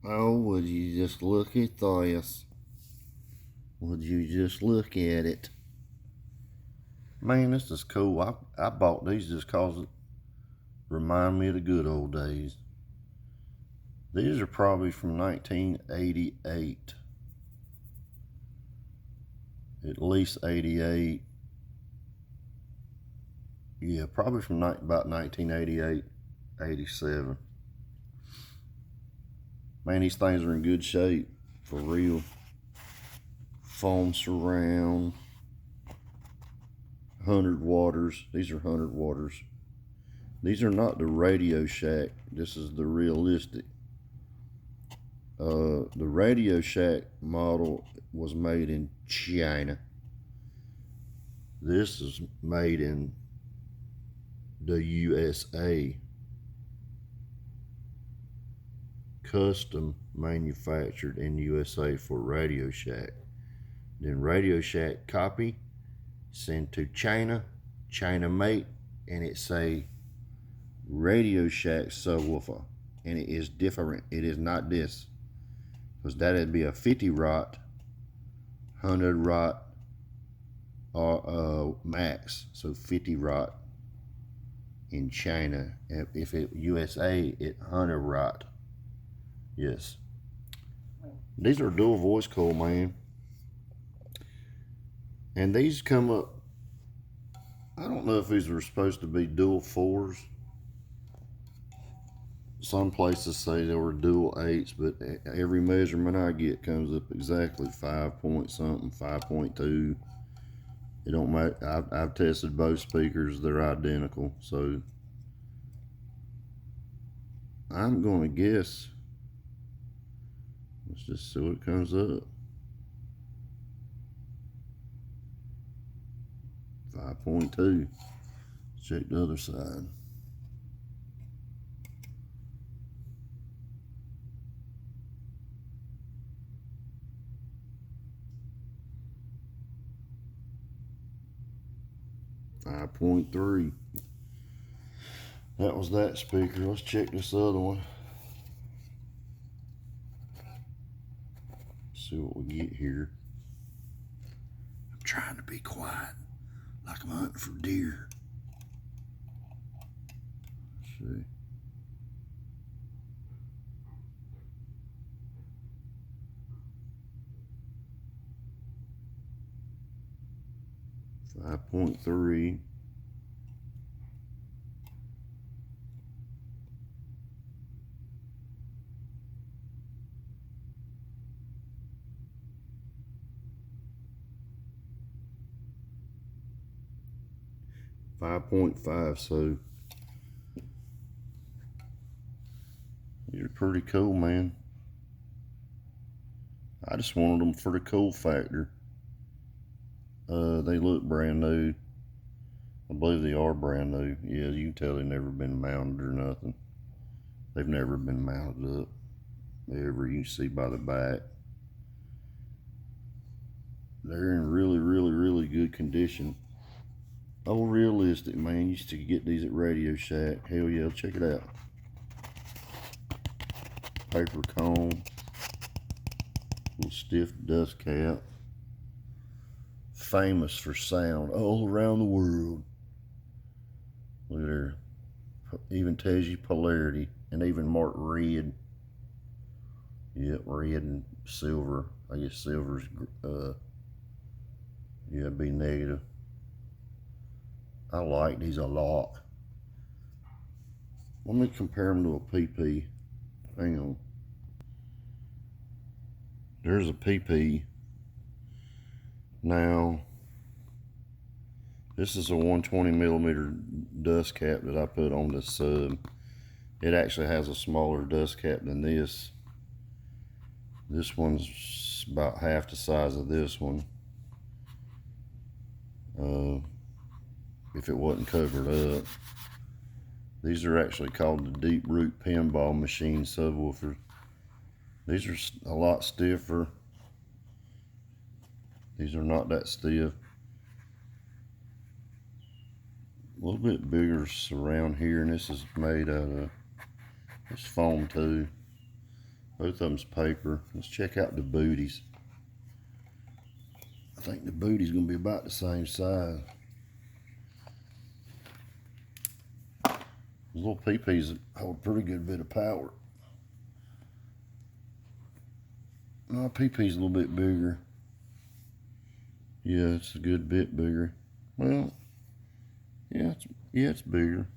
Oh, would you just look at this? Would you just look at it? Man, this is cool. I bought these just cause it remind me of the good old days. These are probably from 1988. At least 88. Yeah, probably from about 1988, 87. Man, these things are in good shape, for real. Foam surround, 100 waters. These are 100 waters. These are not the Radio Shack. This is the Realistic. The Radio Shack model was made in China. This is made in the USA. Custom manufactured in USA for Radio Shack. Then Radio Shack copy, sent to China, China made, and it say Radio Shack subwoofer, and it is different. It is not this, because that'd be a 50 watt, 100 watt, or max. So 50 watt in China. If it USA, it 100 watt. Yes. These are dual voice coil, man. And these come up, I don't know if these were supposed to be dual 4s. Some places say they were dual 8s, but every measurement I get comes up exactly 5 point something, 5.2. It don't matter. I've tested both speakers, they're identical. So I'm gonna guess. Let's just see what comes up. 5.2. Let's check the other side. .3. That was that speaker. Let's check this other one. See what we get here. I'm trying to be quiet, like I'm hunting for deer. Let's see. .3. .5, so these are pretty cool, man. I just wanted them for the cool factor. They look brand new. I believe they are brand new. Yeah, you can tell they've never been mounted or nothing. They've never been mounted up ever. You can see by the back. They're in really good condition. Oh, Realistic, man. Used to get these at Radio Shack. Hell yeah, check it out. Paper cone. Little stiff dust cap. Famous for sound all around the world. Look at there. Even tells you polarity, and even marked red. Yep, red and silver. I guess silver's, yeah, it'd be negative. I like these a lot. Let me compare them to a PP. Hang on. There's a PP. Now, this is a 120 millimeter dust cap that I put on the sub. It actually has a smaller dust cap than this. This one's about half the size of this one. If it wasn't covered up. These are actually called the Deep Root Pinball Machine subwoofers. These are a lot stiffer. These are not that stiff. A little bit bigger surround here, and this is made out of this foam too. Both of them's paper. Let's check out the booties. I think the booty's gonna be about the same size. Those little PPs hold a pretty good bit of power. My PP's a little bit bigger. Yeah, it's a good bit bigger. Well, yeah, it's bigger.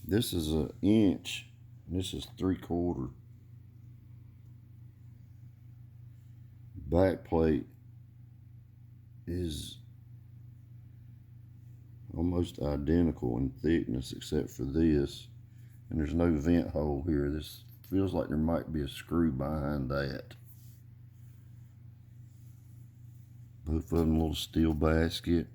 This is an inch. This is 3/4. Back plate is almost identical in thickness except for this, and there's no vent hole here. This feels like there might be a screw behind that. Both of them, a little steel basket.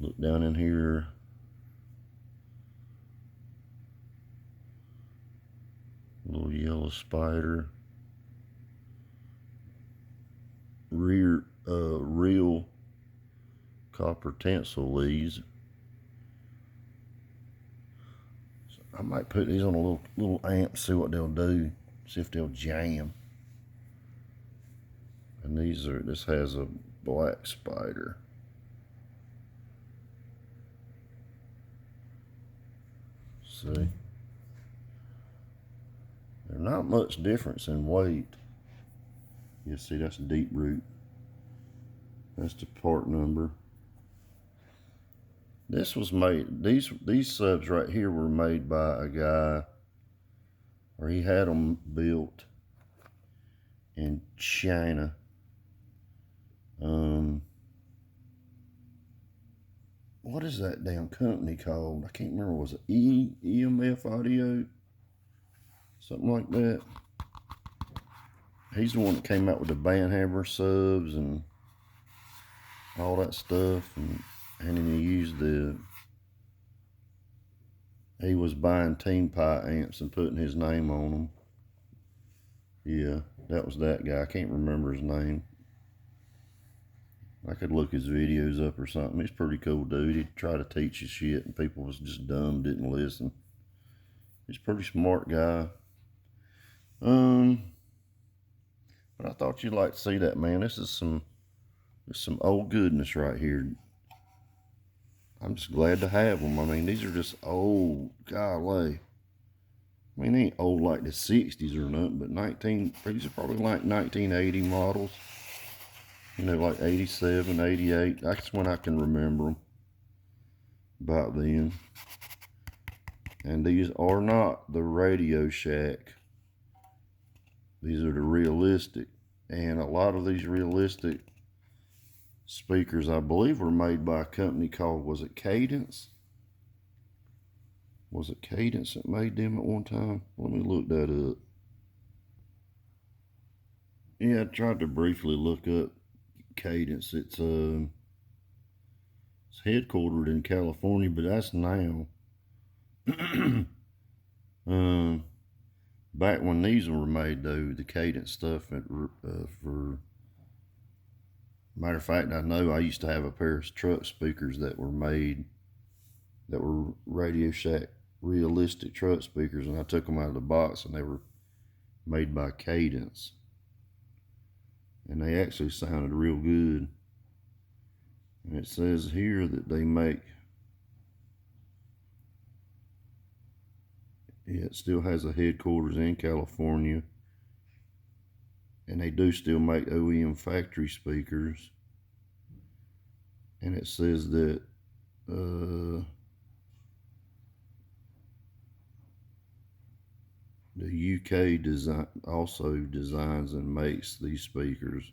Look down in here. Little yellow spider. Real copper tinsel leads. So I might put these on a little amp, see what they'll do, see if they'll jam. And this has a black spider. See? They're not much difference in weight. You see, that's deep root. That's the part number. This was made, these subs right here were made by a guy, or he had them built in China. What is that damn company called? I can't remember. Was it EMF Audio? Something like that. He's the one that came out with the bandhammer subs and all that stuff, and then he was buying Team Pie amps and putting his name on them. Yeah, that was that guy. I can't remember his name. I could look his videos up or something. He's a pretty cool dude. He'd try to teach you shit, and people was just dumb, didn't listen. He's a pretty smart guy. But I thought you'd like to see that, man. This is some old goodness right here. I'm just glad to have them. I mean, these are just old. Golly. I mean, they ain't old like the 60s or nothing, but these are probably like 1980 models. You know, like 87, 88. That's when I can remember them. About then. And these are not the Radio Shack. These are the Realistic. And a lot of these Realistic speakers, I believe, were made by a company called, was it Cadence? Was it Cadence that made them at one time? Let me look that up. Yeah, I tried to briefly look up Cadence. It's headquartered in California, but that's now. Back when these were made, though, the Cadence stuff, for matter of fact, I know I used to have a pair of truck speakers that were made, that were Radio Shack Realistic truck speakers, and I took them out of the box, and they were made by Cadence. And they actually sounded real good. And it says here that they make, yeah, it still has a headquarters in California. And they do still make OEM factory speakers. And it says that the UK also designs and makes these speakers.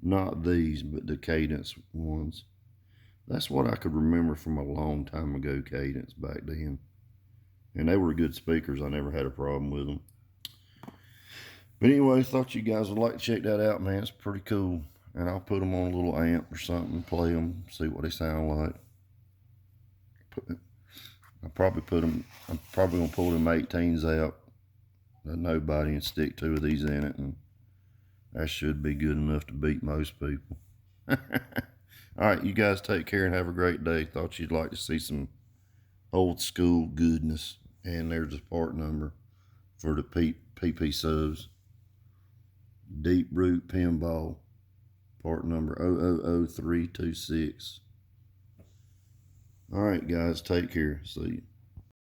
Not these, but the Cadence ones. That's what I could remember from a long time ago, Cadence back then. And they were good speakers. I never had a problem with them. But anyway, thought you guys would like to check that out, man. It's pretty cool. And I'll put them on a little amp or something, play them, see what they sound like. I'm probably going to pull them 18s out, a nobody, and stick 2 of these in it, and that should be good enough to beat most people. All right, you guys take care and have a great day. Thought you'd like to see some old school goodness. And there's the part number for the PP subs. Deep Root Pinball, part number 000326. All right, guys, take care. See you.